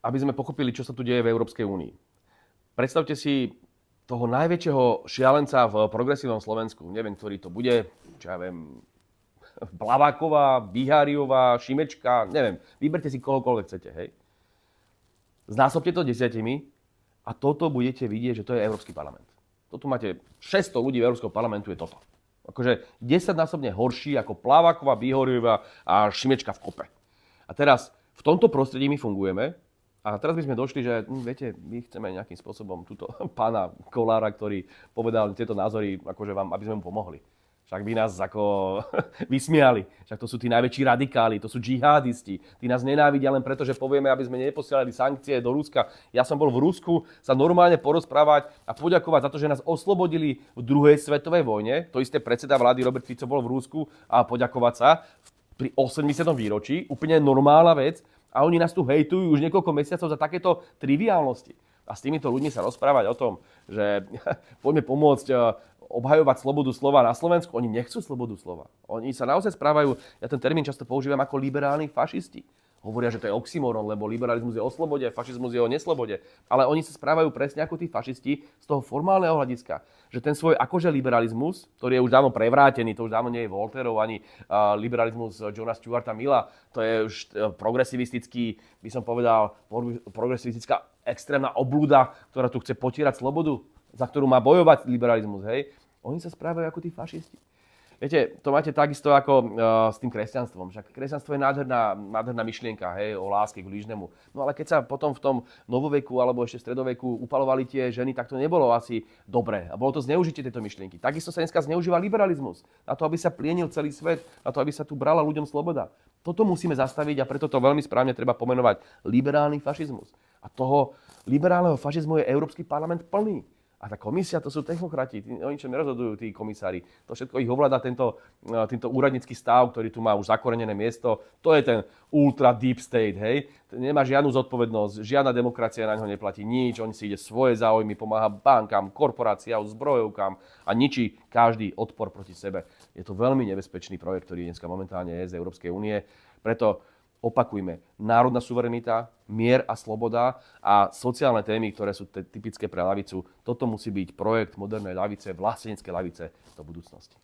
aby sme pochopili, čo sa tu deje v Európskej únii. Predstavte si toho najväčšieho šialenca v progresívnom Slovensku. Neviem, ktorý to bude. Čo ja viem, Blaváková, Biháriová, Šimečka, neviem. Vyberte si kohokoľvek chcete, hej. Znásobte to 10 a toto budete vidieť, že to je Európsky parlament. Toto máte 600 ľudí v Európskom parlamentu, je toto. Akože 10-násobne horší ako Plaváková, Biháriová a Šimečka v kope. A teraz v tomto prostredí my fungujeme a teraz by sme došli, že viete, my chceme nejakým spôsobom túto pána Kollára, ktorý povedal tieto názory, akože vám, aby sme mu pomohli. Však by nás ako vysmiali. Však to sú tí najväčší radikáli, to sú džihadisti. Tí nás nenávidia len preto, že povieme, aby sme neposielali sankcie do Ruska. Ja som bol v Rusku sa normálne porozprávať a poďakovať za to, že nás oslobodili v druhej svetovej vojne. To isté predseda vlády Robert Fico bol v Rusku a poďakovať sa pri 80. výročí. Úplne normálna vec. A oni nás tu hejtujú už niekoľko mesiacov za takéto triviálnosti. A s týmito ľuďmi sa rozprávať o tom, že poďme pomôcť obhajovať slobodu slova na Slovensku. Oni nechcú slobodu slova. Oni sa naozaj správajú, ja ten termín často používam ako liberálni fašisti. Hovoria, že to je oxymoron, lebo liberalizmus je o slobode, fašizmus je o neslobode. Ale oni sa správajú presne ako tí fašisti z toho formálneho hľadiska. Že ten svoj akože liberalizmus, ktorý je už dávno prevrátený, to už dávno nie je Voltairov ani liberalizmus Johna Stuarta Milla, to je už progresivistický, by som povedal, progresivistická extrémna oblúda, ktorá tu chce potierať slobodu, za ktorú má bojovať liberalizmus, hej. Oni sa správajú ako tí fašisti. Viete, to máte takisto ako s tým kresťanstvom. Však kresťanstvo je nádherná myšlienka, hej, o láske k blížnemu. No ale keď sa potom v tom novoveku alebo ešte stredoveku upalovali tie ženy, tak to nebolo asi dobré. A bolo to zneužitie tejto myšlienky. Takisto sa dneska zneužíva liberalizmus. Na to, aby sa plienil celý svet, na to, aby sa tu brala ľuďom sloboda. Toto musíme zastaviť a preto to veľmi správne treba pomenovať liberálny fašizmus. A toho liberálneho fašizmu je Európsky parlament plný. A tá komisia, to sú technokrati, o ničom nerozhodujú tí komisári. To všetko ich ovláda tento úradnícky stav, ktorý tu má už zakorenené miesto. To je ten ultra deep state, hej. Nemá žiadnu zodpovednosť, žiadna demokracia na ňo neplatí nič, on si ide svoje záujmy, pomáha bankám, korporáciám, zbrojovkám a ničí každý odpor proti sebe. Je to veľmi nebezpečný projekt, ktorý dneska momentálne je z Európskej únie. Preto opakujme, národná suverenita, mier a sloboda a sociálne témy, ktoré sú typické pre ľavicu. Toto musí byť projekt modernej ľavice, vlasteneckej ľavice do budúcnosti.